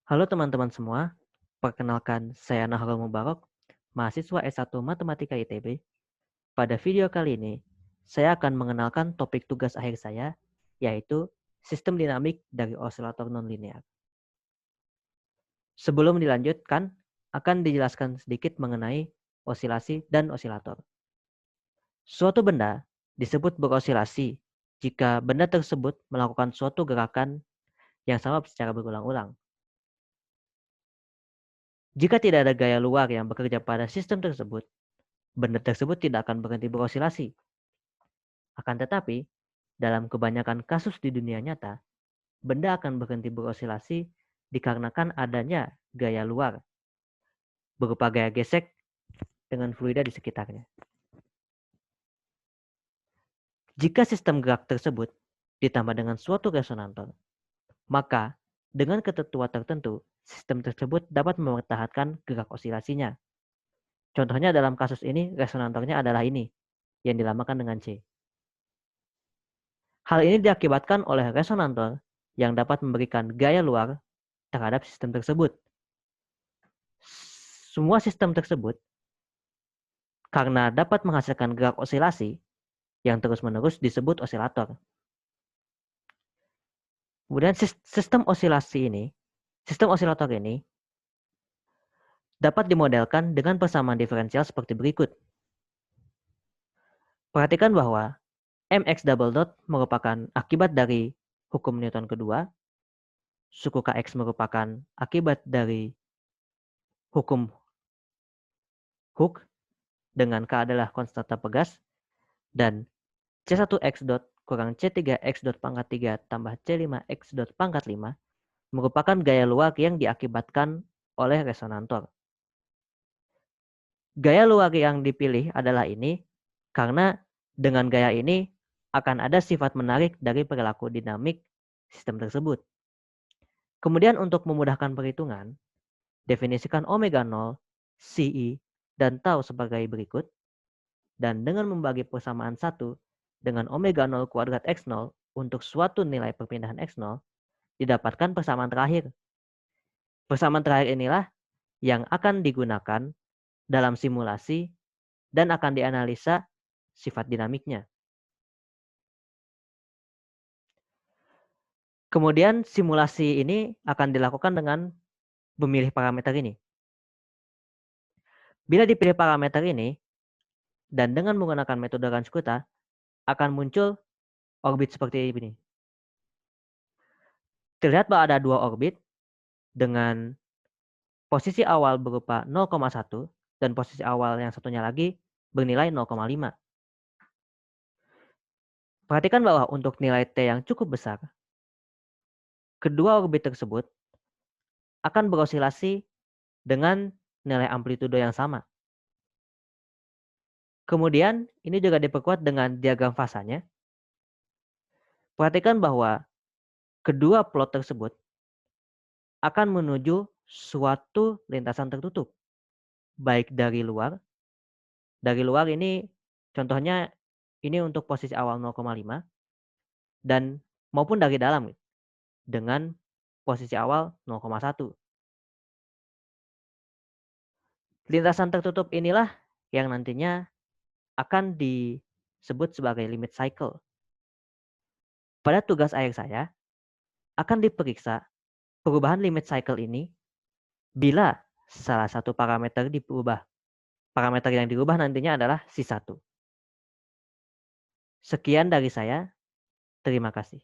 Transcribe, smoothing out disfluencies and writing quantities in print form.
Halo teman-teman semua, perkenalkan saya Nahrul Mubarok, mahasiswa S1 Matematika ITB. Pada video kali ini, saya akan mengenalkan topik tugas akhir saya, yaitu sistem dinamik dari osilator nonlinear. Sebelum dilanjutkan, akan dijelaskan sedikit mengenai osilasi dan osilator. Suatu benda disebut berosilasi jika benda tersebut melakukan suatu gerakan yang sama secara berulang-ulang. Jika tidak ada gaya luar yang bekerja pada sistem tersebut, benda tersebut tidak akan berhenti berosilasi. Akan tetapi, dalam kebanyakan kasus di dunia nyata, benda akan berhenti berosilasi dikarenakan adanya gaya luar, berupa gaya gesek dengan fluida di sekitarnya. Jika sistem gerak tersebut ditambah dengan suatu resonantor, maka dengan ketentuan tertentu, sistem tersebut dapat mempertahankan gerak osilasinya. Contohnya dalam kasus ini, resonantornya adalah ini, yang dinamakan dengan C. Hal ini diakibatkan oleh resonantor yang dapat memberikan gaya luar terhadap sistem tersebut. Semua sistem tersebut, karena dapat menghasilkan gerak osilasi yang terus-menerus disebut osilator. Kemudian sistem osilator ini dapat dimodelkan dengan persamaan diferensial seperti berikut. Perhatikan bahwa mx double dot merupakan akibat dari hukum Newton kedua, suku kx merupakan akibat dari hukum Hooke dengan K adalah konstanta pegas, dan C1x dot kurang C3x dot pangkat 3 tambah C5x dot pangkat 5 merupakan gaya luar yang diakibatkan oleh resonantor. Gaya luar yang dipilih adalah ini karena dengan gaya ini akan ada sifat menarik dari perilaku dinamik sistem tersebut. Kemudian untuk memudahkan perhitungan, definisikan omega 0, CI, dan tau sebagai berikut. Dan dengan membagi persamaan 1 dengan omega 0 kuadrat X0 untuk suatu nilai perpindahan X0, didapatkan persamaan terakhir. Persamaan terakhir inilah yang akan digunakan dalam simulasi dan akan dianalisa sifat dinamiknya. Kemudian simulasi ini akan dilakukan dengan memilih parameter ini. Bila dipilih parameter ini, dan dengan menggunakan metode Ranskota, akan muncul orbit seperti ini. Terlihat bahwa ada dua orbit dengan posisi awal berupa 0,1 dan posisi awal yang satunya lagi bernilai 0,5. Perhatikan bahwa untuk nilai T yang cukup besar, kedua orbit tersebut akan berosilasi dengan nilai amplitudo yang sama. Kemudian ini juga diperkuat dengan diagram fasanya. Perhatikan bahwa kedua plot tersebut akan menuju suatu lintasan tertutup, baik dari luar. Dari luar ini contohnya ini untuk posisi awal 0,5 dan maupun dari dalam dengan posisi awal 0,1. Lintasan tertutup inilah yang nantinya akan disebut sebagai limit cycle. Pada tugas akhir saya akan diperiksa perubahan limit cycle ini bila salah satu parameter diubah. Parameter yang dirubah nantinya adalah si 1. Sekian dari saya. Terima kasih.